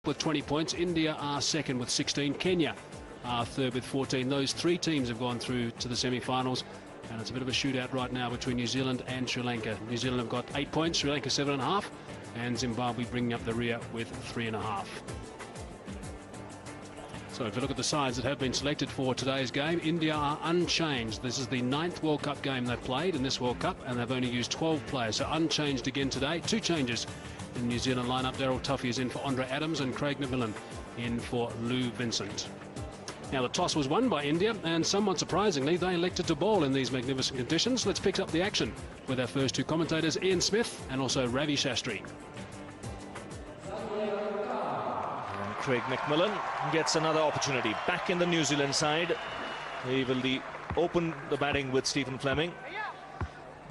with 20 points. India are second with 16. Kenya are third with 14. Those three teams have gone through to the semi-finals, and it's a bit of a shootout right now between New Zealand and Sri Lanka. New Zealand have got 8 points, Sri Lanka 7.5, and Zimbabwe bringing up the rear with 3.5. So if you look at the sides that have been selected for today's game, India are unchanged. This is the 9th World Cup game they've played in this World Cup, and they've only used 12 players, so unchanged again today. 2 changes in the New Zealand lineup. Daryl Tuffy is in for Andre Adams and Craig McMillan in for Lou Vincent. Now the toss was won by India, and somewhat surprisingly they elected to bowl in these magnificent conditions. Let's pick up the action with our first 2 commentators, Ian Smith and also Ravi Shastri. Craig McMillan gets another opportunity back in the New Zealand side. He will open the batting with Stephen Fleming,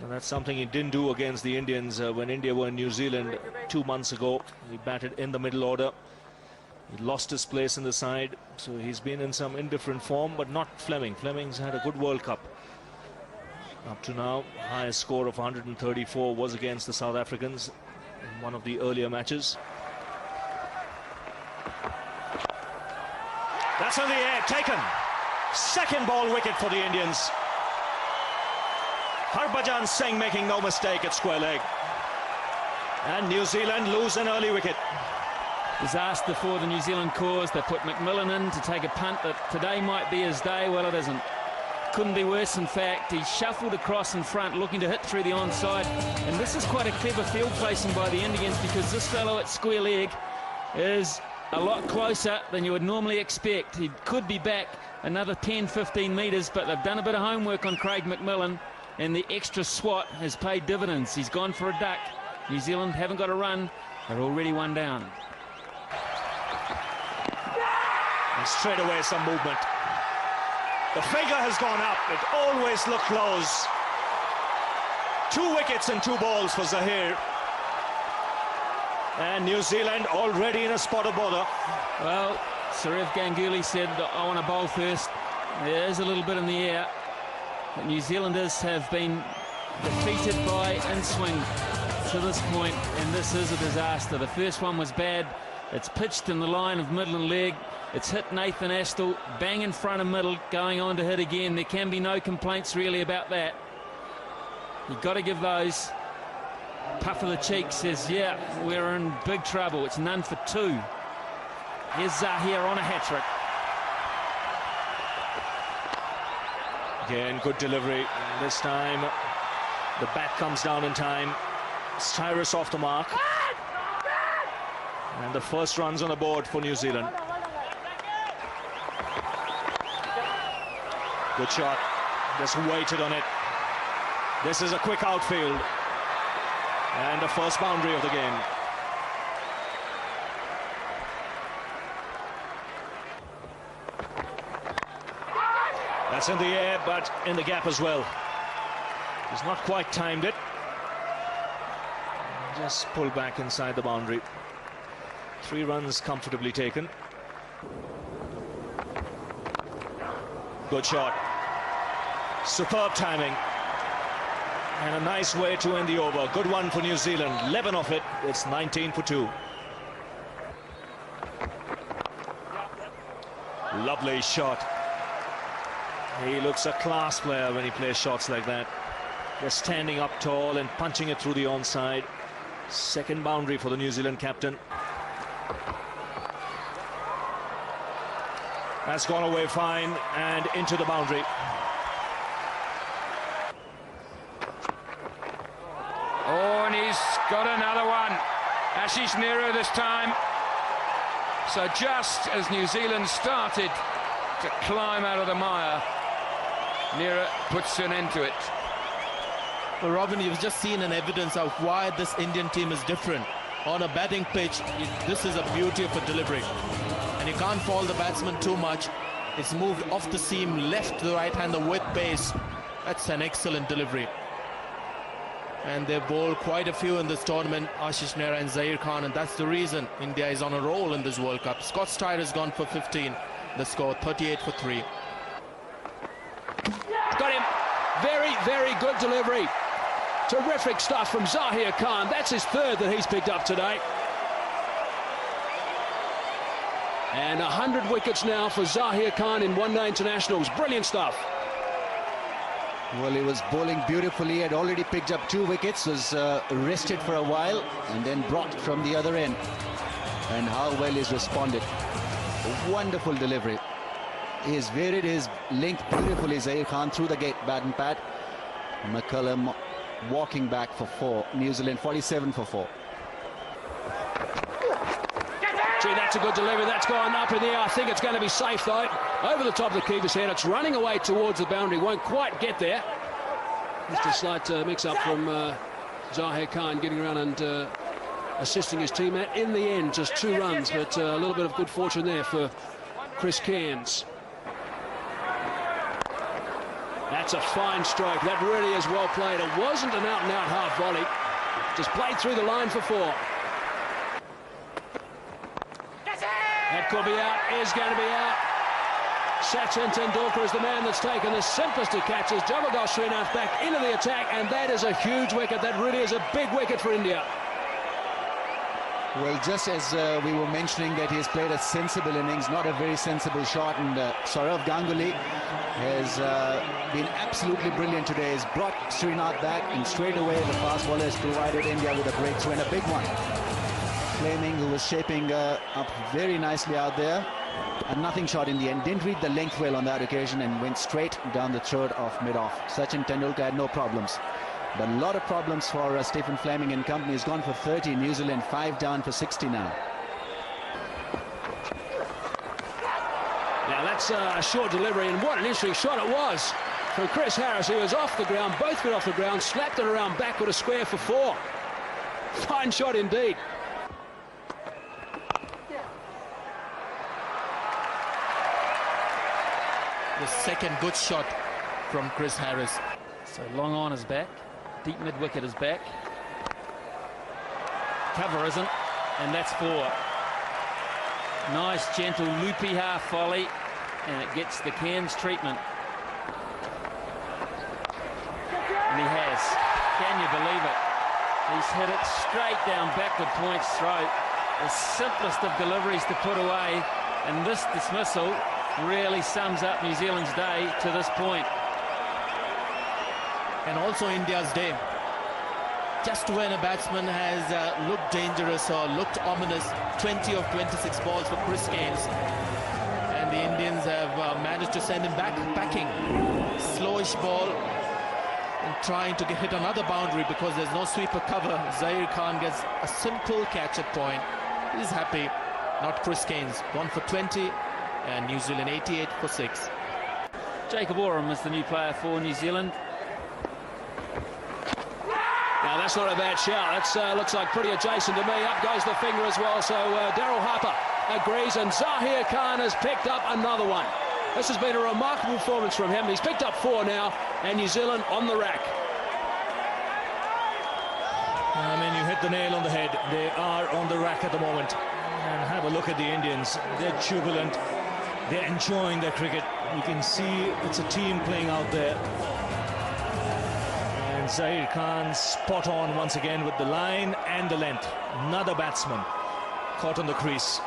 and that's something he didn't do against the Indians when India were in New Zealand 2 months ago. He batted in the middle order. He lost his place in the side, so he's been in some indifferent form, but not Fleming. Fleming's had a good World Cup up to now. Highest score of 134 was against the South Africans in one of the earlier matches. That's in the air, taken. Second ball wicket for the Indians. Harbhajan Singh making no mistake at square leg. And New Zealand lose an early wicket. Disaster for the New Zealand cause. They put McMillan in to take a punt that today might be his day. Well, it isn't. Couldn't be worse, in fact. He shuffled across in front, looking to hit through the onside. And this is quite a clever field placing by the Indians, because this fellow at square leg is a lot closer than you would normally expect. He could be back another 10-15 metres, but they've done a bit of homework on Craig McMillan, and the extra swat has paid dividends. He's gone for a duck. New Zealand haven't got a run. They're already 1 down. And straight away some movement. The figure has gone up. It always looked close. 2 wickets and 2 balls for Zaheer. And New Zealand already in a spot of bother. Well, Sourav Ganguly said, I want to bowl first. There is a little bit in the air. But New Zealanders have been defeated by in-swing to this point, and this is a disaster. The first one was bad. It's pitched in the line of middle and leg. It's hit Nathan Astle, bang in front of middle, going on to hit again. There can be no complaints really about that. You've got to give those. Puff of the cheek says, yeah, we're in big trouble. It's none for 2. Here's Zaheer on a hat-trick. Again, good delivery. This time, the bat comes down in time. Cyrus off the mark. And the first run's on the board for New Zealand. Good shot. Just waited on it. This is a quick outfield. And the first boundary of the game. That's in the air, but in the gap as well. He's not quite timed it. Just pulled back inside the boundary. 3 runs comfortably taken. Good shot. Superb timing. And a nice way to end the over. Good one for New Zealand. 11 of it. It's 19 for 2. Lovely shot. He looks a class player when he plays shots like that. Just standing up tall and punching it through the onside. Second boundary for the New Zealand captain. That's gone away fine and into the boundary. Oh, and he's got another one. Ashish Nehru this time. So just as New Zealand started to climb out of the mire, Nehru puts an end to it. Well, Robin, you've just seen an evidence of why this Indian team is different. On a batting pitch, this is a beauty of a delivery. And you can't fault the batsman too much. It's moved off the seam, left to the right-hander with pace. That's an excellent delivery. And they've bowled quite a few in this tournament, Ashish Nehru and Zaheer Khan, and that's the reason India is on a roll in this World Cup. Scott Steyer has gone for 15. The score 38 for 3. Got him. Very, very good delivery. Terrific stuff from Zaheer Khan. That's his 3rd that he's picked up today. And 100 wickets now for Zahir Khan in one-day internationals. Brilliant stuff. Well, he was bowling beautifully. He had already picked up 2 wickets, was rested for a while, and then brought from the other end. And how well he's responded. A wonderful delivery. He has varied his length beautifully, Zahir Khan, through the gate, bat and pad. McCullum walking back for 4. New Zealand 47 for 4. Gee, that's a good delivery. That's gone up in the air. I think it's going to be safe, though. Over the top of the keeper's head. It's running away towards the boundary. Won't quite get there. Just a slight mix-up from Zahir Khan getting around and assisting his teammate. In the end, just 2 runs, but a little bit of good fortune there for Chris Cairns. That's a fine stroke. That really is well played. It wasn't an out-and-out half volley. Just played through the line for 4. That could be out, is going to be out. Sachin Tendulkar is the man that's taken the simplest of catches. Javagal Srinath back into the attack, and that is a huge wicket. That really is a big wicket for India. Well, just as we were mentioning that he has played a sensible innings, not a very sensible shot, and Sourav Ganguly has been absolutely brilliant today. He's brought Srinath back, and straight away the fast bowler has provided India with a breakthrough and a big one. Fleming, who was shaping up very nicely out there, a nothing shot in the end. Didn't read the length well on that occasion and went straight down the throat of mid-off. Sachin Tendulkar had no problems. But a lot of problems for Stephen Fleming and company. He's gone for 30. New Zealand 5 down for 60 now. Now that's a short delivery, and what an interesting shot it was from Chris Harris, who was off the ground, both feet off the ground, slapped it around back with a square for 4. Fine shot indeed. The second good shot from Chris Harris. So long on is back. Deep mid-wicket is back. Cover isn't, and that's 4. Nice, gentle, loopy half volley, and it gets the Cairns treatment. And he has. Can you believe it? He's hit it straight down backward point's throat. The simplest of deliveries to put away, and this dismissal really sums up New Zealand's day to this point. And also India's day. Just when a batsman has looked dangerous or looked ominous, 20 of 26 balls for Chris Cairns. And the Indians have managed to send him back packing. Slowish ball and trying to hit another boundary because there's no sweeper cover. Zahir Khan gets a simple catch at point. He's happy. Not Chris Cairns. 1 for 20 and New Zealand 88 for 6. Jacob Oram is the new player for New Zealand. Now that's not a bad shout. That looks like pretty adjacent to me. Up goes the finger as well. So Daryl Harper agrees, and Zahir Khan has picked up another one. This has been a remarkable performance from him. He's picked up 4 now, and New Zealand on the rack. I mean, you hit the nail on the head. They are on the rack at the moment. And have a look at the Indians. They're jubilant. They're enjoying their cricket. You can see it's a team playing out there. And Zahir Khan spot on once again with the line and the length. Another batsman caught on the crease.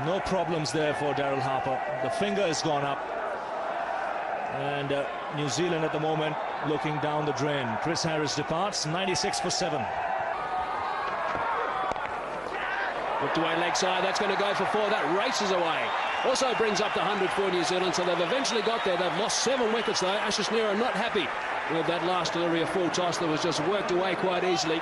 No problems there for Daryl Harper. The finger has gone up. And New Zealand at the moment looking down the drain. Chris Harris departs, 96 for 7. Whipped away leg side, that's going to go for 4. That races away. Also brings up the 100 for New Zealand, so they've eventually got there. They've lost 7 wickets though. Ashish Nehra not happy with that last delivery of full toss that was just worked away quite easily.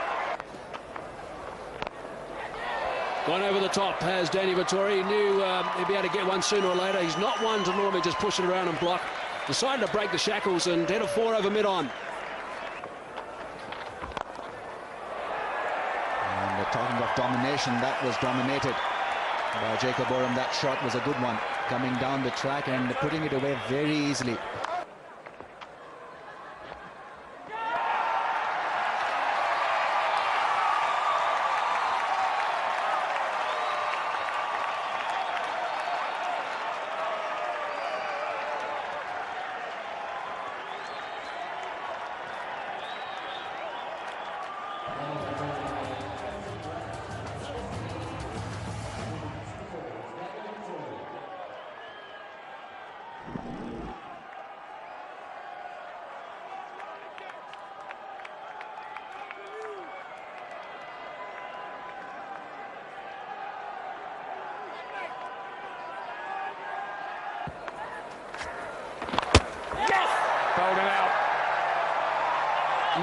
Gone over the top has Danny Vettori. He knew he'd be able to get one sooner or later. He's not one to normally just push it around and block. Decided to break the shackles and hit a 4 over mid-on. And talking of domination, that was dominated by Jacob Oram. That shot was a good one, coming down the track and putting it away very easily.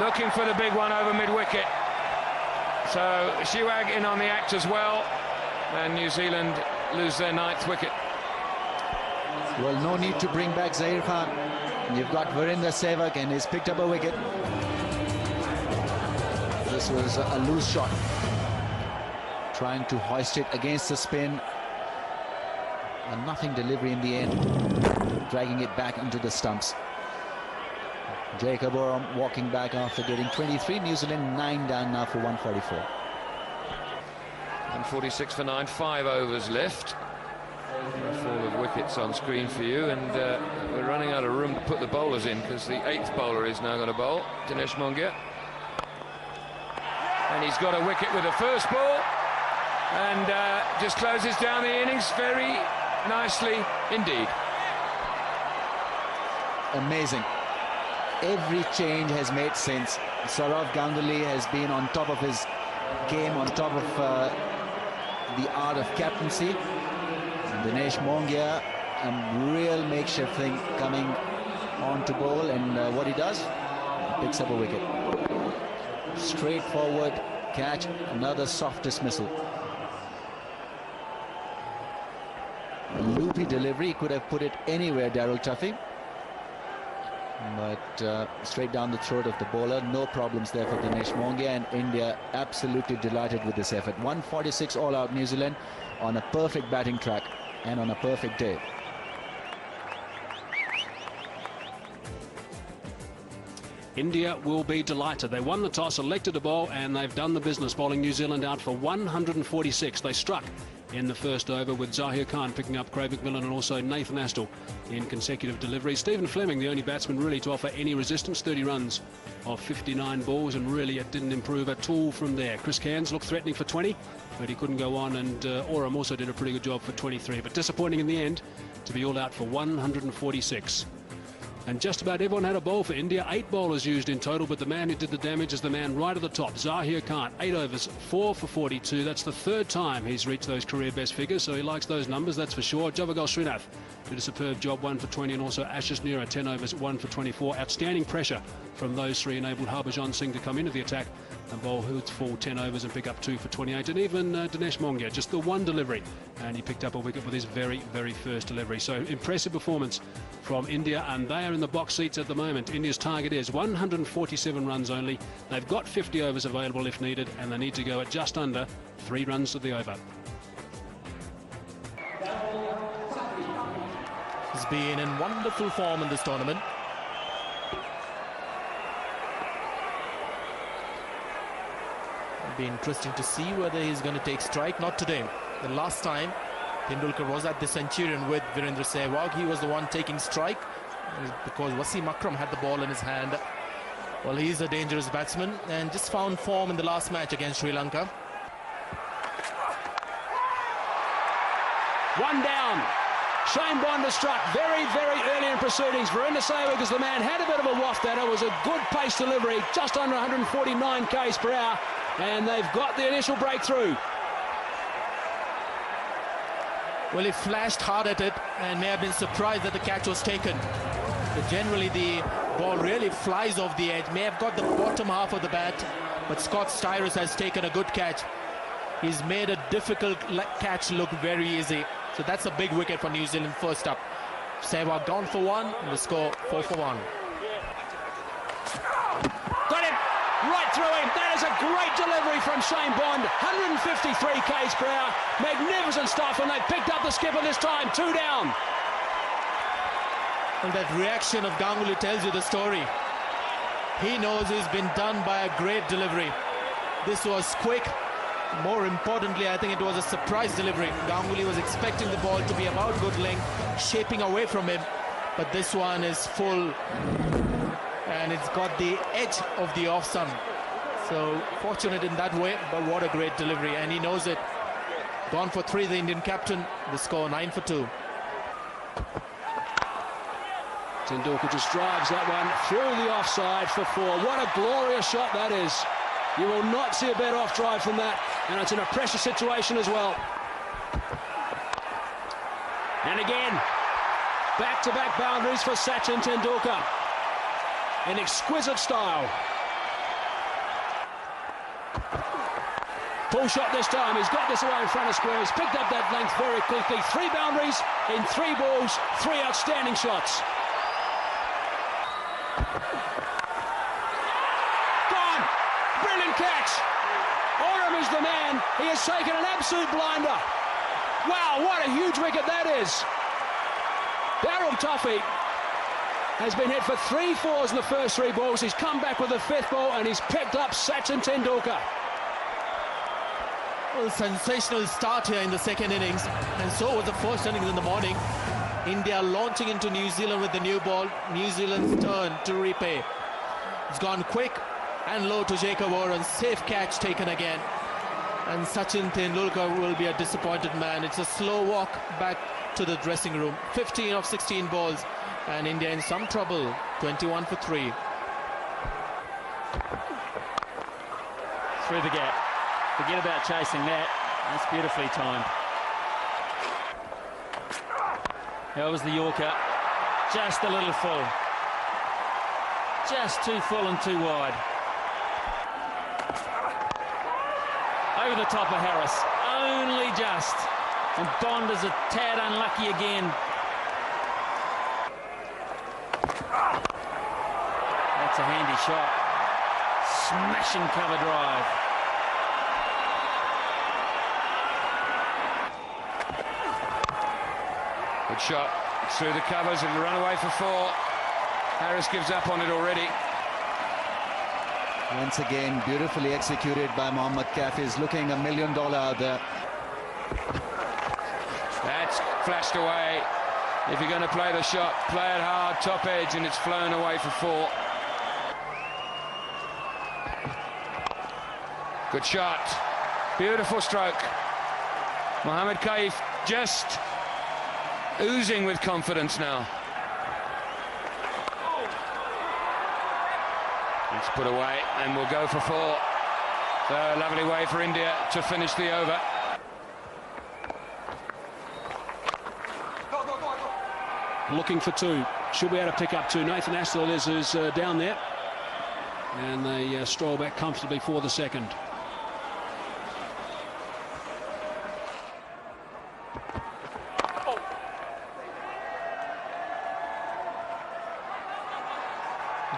looking for the big one over mid-wicket. So Sehwag in on the act as well, and New Zealand lose their 9th wicket. Well, no need to bring back Zaheer Khan. You've got Virendra Sehwag, and he's picked up a wicket. This was a loose shot, trying to hoist it against the spin. A nothing delivery in the end, dragging it back into the stumps. Jacob Oram walking back after getting 23. New Zealand 9 down now for 144. And 46 for 9, 5 overs left. A fall of wickets on screen for you, and we're running out of room to put the bowlers in because the 8th bowler is now going to bowl, Dinesh Mongia. And he's got a wicket with the first ball, and just closes down the innings very nicely indeed. Amazing. Every change has made sense. Sourav Ganguly has been on top of his game, on top of the art of captaincy. And Dinesh Mongia, a real makeshift thing coming on to bowl, and what he does, he picks up a wicket. Straightforward catch, another soft dismissal. A loopy delivery, he could have put it anywhere, Daryl Tuffy. But straight down the throat of the bowler. No problems there for Dinesh Mongia, and India absolutely delighted with this effort. 146 all out New Zealand on a perfect batting track and on a perfect day. India will be delighted. They won the toss, elected to bowl, and they've done the business, bowling New Zealand out for 146. They struck in the first over with Zaheer Khan picking up Craig McMillan and also Nathan Astle in consecutive deliveries. Stephen Fleming, the only batsman really to offer any resistance, 30 runs of 59 balls, and really it didn't improve at all from there. Chris Cairns looked threatening for 20, but he couldn't go on, and Oram also did a pretty good job for 23, but disappointing in the end to be all out for 146. And just about everyone had a bowl for India. 8 bowlers used in total, but the man who did the damage is the man right at the top, Zaheer Khan. 8 overs, 4 for 42. That's the 3rd time he's reached those career best figures, so he likes those numbers, that's for sure. Javagal Srinath did a superb job, 1 for 20, and also Ashish Nehra, 10 overs, 1 for 24. Outstanding pressure from those 3 enabled Harbhajan Singh to come into the attack and bowl Hoods full 10 overs and pick up 2 for 28. And even Dinesh Mongia, just the 1 delivery, and he picked up a wicket with his very, very first delivery. So impressive performance from India, and they are in the box seats at the moment. India's target is 147 runs only. They've got 50 overs available if needed, and they need to go at just under 3 runs to the over. He's been in wonderful form in this tournament. It'll be interesting to see whether he's going to take strike. Not today. The last time Tendulkar was at the Centurion with Virendra Sehwag, he was the one taking strike because Wasim Akram had the ball in his hand. Well, he's a dangerous batsman and just found form in the last match against Sri Lanka. 1 down. Shane Bond has struck very, very early in proceedings. Virendra Sehwag is the man, had a bit of a waft at it. It was a good pace delivery, just under 149 k's per hour, and they've got the initial breakthrough. Well, he flashed hard at it and may have been surprised that the catch was taken. But generally the ball really flies off the edge, may have got the bottom half of the bat, but Scott Styris has taken a good catch. He's made a difficult catch look very easy. So that's a big wicket for New Zealand first up. Sehwag gone for 1, and the score 4 for 1. Got him right through him. That is a great delivery from Shane Bond. 153 k's per hour. Magnificent stuff, and they picked up the skipper this time. 2 down. And that reaction of Ganguly tells you the story. He knows he's been done by a great delivery. This was quick. More importantly, I think it was a surprise delivery. Ganguly was expecting the ball to be about good length, shaping away from him. But this one is full, and it's got the edge of the off-sun. So fortunate in that way, but what a great delivery, and he knows it. Gone for 3, the Indian captain. The score 9 for 2. Tendulkar just drives that one through the offside for 4. What a glorious shot that is. You will not see a better off drive from that, and it's in a pressure situation as well. And again, back-to-back boundaries for Sachin Tendulkar in exquisite style. Pull shot this time. He's got this away in front of square. He's picked up that length very quickly. 3 boundaries in 3 balls, 3 outstanding shots. Gone. Brilliant catch. Oram is the man. He has taken an absolute blinder. Wow, what a huge wicket that is. Daryl Tuffy has been hit for 3 fours in the first 3 balls. He's come back with the 5th ball and he's picked up Sachin Tendulkar. Well, a sensational start here in the second innings, and so was the first innings in the morning. India launching into New Zealand with the new ball. New Zealand's turn to repay. It's gone quick and low to Jacob Oren. Safe catch taken again. And Sachin Tendulkar will be a disappointed man. It's a slow walk back to the dressing room. 15 of 16 balls, and India in some trouble. 21 for 3. Through the gap. Forget about chasing that. That's beautifully timed. That was the Yorker. Just a little full. Just too full and too wide. Over the top of Harris. Only just. And Bond is a tad unlucky again. That's a handy shot. Smashing cover drive. Good shot through the covers and run away for 4. Harris gives up on it already. Once again, beautifully executed by Mohammad Kaif. He's looking $1 million out there. That's flashed away. If you're going to play the shot, play it hard, top edge, and it's flown away for 4. Good shot. Beautiful stroke. Mohammad Kaif just oozing with confidence now. It's put away and we'll go for 4. So a lovely way for India to finish the over. Looking for 2. Should be able to pick up 2. Nathan Astill is down there. And they stroll back comfortably for the second.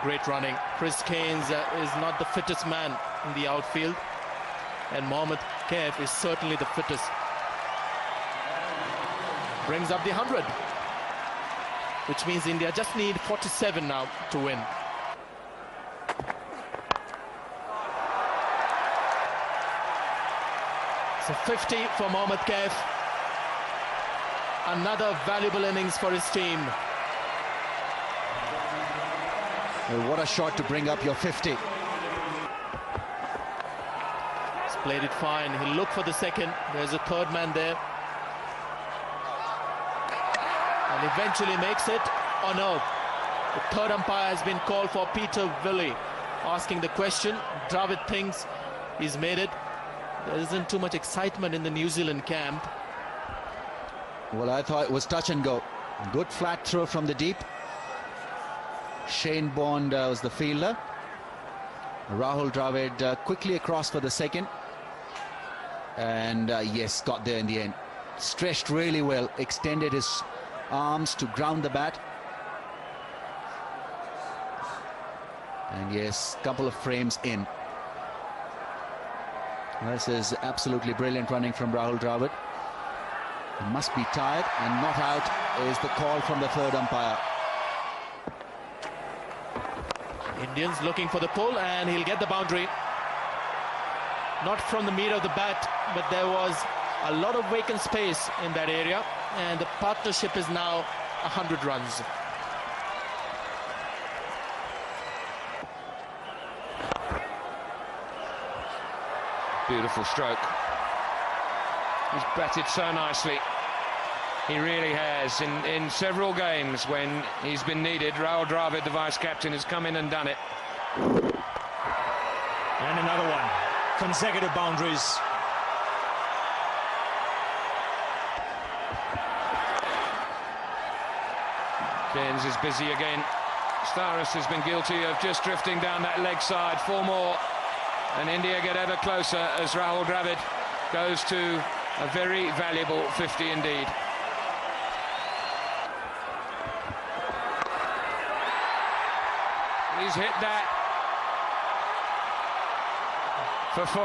Great running. Chris Keynes is not the fittest man in the outfield, and Mohammad Kaif is certainly the fittest. Brings up the 100, which means India just need 47 now to win. So 50 for Mohammad Kaif. Another valuable innings for his team. Well, what a shot to bring up your 50. He's played it fine. He'll look for the second. There's a third man there. And eventually makes it. Oh no. The third umpire has been called for Peter Willey. Asking the question. Dravid thinks he's made it. There isn't too much excitement in the New Zealand camp. Well, I thought it was touch and go. Good flat throw from the deep. Shane Bond was the fielder. Rahul Dravid quickly across for the second. And yes, got there in the end. Stretched really well, extended his arms to ground the bat. And yes, couple of frames in. This is absolutely brilliant running from Rahul Dravid. He must be tired, and not out is the call from the third umpire. Indians looking for the pull, and he'll get the boundary. Not from the meat of the bat, but there was a lot of vacant space in that area, and the partnership is now 100 runs. Beautiful stroke. He's batted so nicely. He really has. In several games when he's been needed, Rahul Dravid, the vice-captain, has come in and done it. And another one. Consecutive boundaries. Cairns is busy again. Starris has been guilty of just drifting down that leg side. 4 more. And India get ever closer as Rahul Dravid goes to a very valuable 50 indeed. He's hit that for 4.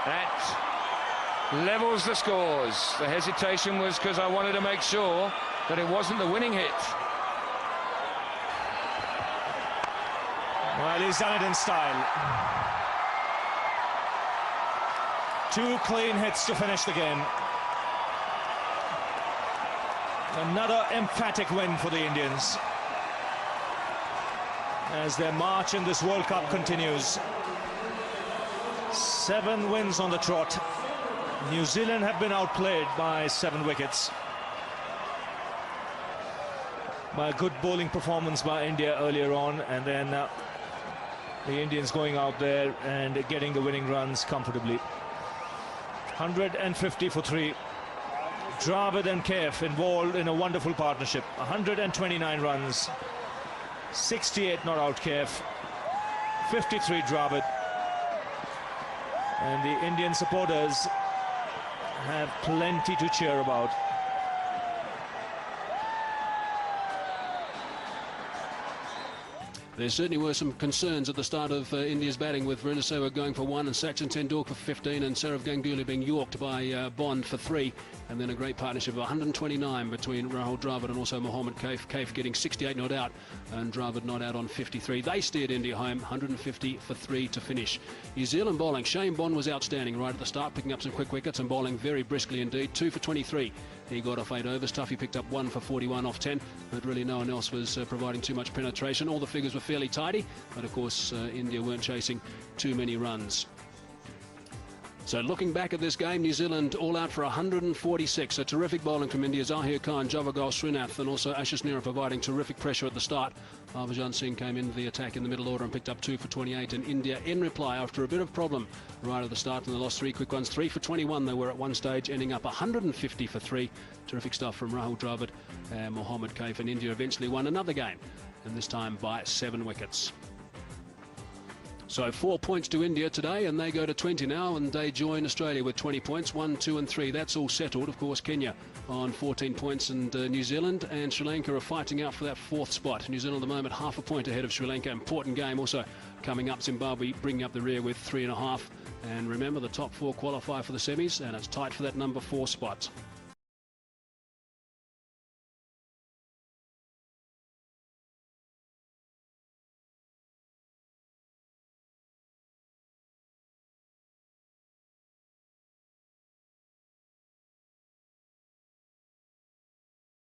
That levels the scores. The hesitation was because I wanted to make sure that it wasn't the winning hit. Well, he's done it in style. 2 clean hits to finish the game. Another emphatic win for the Indians as their march in this World Cup continues. 7 wins on the trot. New Zealand have been outplayed by 7 wickets. By a good bowling performance by India earlier on, and then the Indians going out there and getting the winning runs comfortably. 150 for 3. Dravid and Kaif involved in a wonderful partnership. 129 runs. 68 not out Kaif. 53 Dravid. And the Indian supporters have plenty to cheer about. There certainly were some concerns at the start of India's batting, with Virender Sehwag going for 1 and Sachin Tendulkar for 15 and Sourav Ganguly being yorked by Bond for 3, and then a great partnership of 129 between Rahul Dravid and also Mohammad Kaif. Kaif getting 68 not out and Dravid not out on 53. They steered India home, 150 for 3 to finish. New Zealand bowling, Shane Bond was outstanding right at the start, picking up some quick wickets and bowling very briskly indeed. 2 for 23. He got off 8 overs. Tuffy picked up 1 for 41 off 10, but really no one else was providing too much penetration. All the figures were fairly tidy, but of course India weren't chasing too many runs. So looking back at this game, New Zealand all out for 146. A terrific bowling from India. Zahir Khan, Javagal Srinath and also Ashish Nehra providing terrific pressure at the start. Harbhajan Singh came into the attack in the middle order and picked up 2 for 28. And India in reply after a bit of problem right at the start, and they lost 3 quick ones. 3 for 21 they were at one stage, ending up 150 for 3. Terrific stuff from Rahul Dravid and Mohammad Kaif, and India eventually won another game, and this time by 7 wickets. So 4 points to India today, and they go to 20 now, and they join Australia with 20 points, 1, 2 and 3. That's all settled. Of course, Kenya on 14 points, and New Zealand and Sri Lanka are fighting out for that 4th spot. New Zealand at the moment half a point ahead of Sri Lanka. Important game also coming up. Zimbabwe bringing up the rear with 3.5. And remember, the top 4 qualify for the semis, and it's tight for that number 4 spot.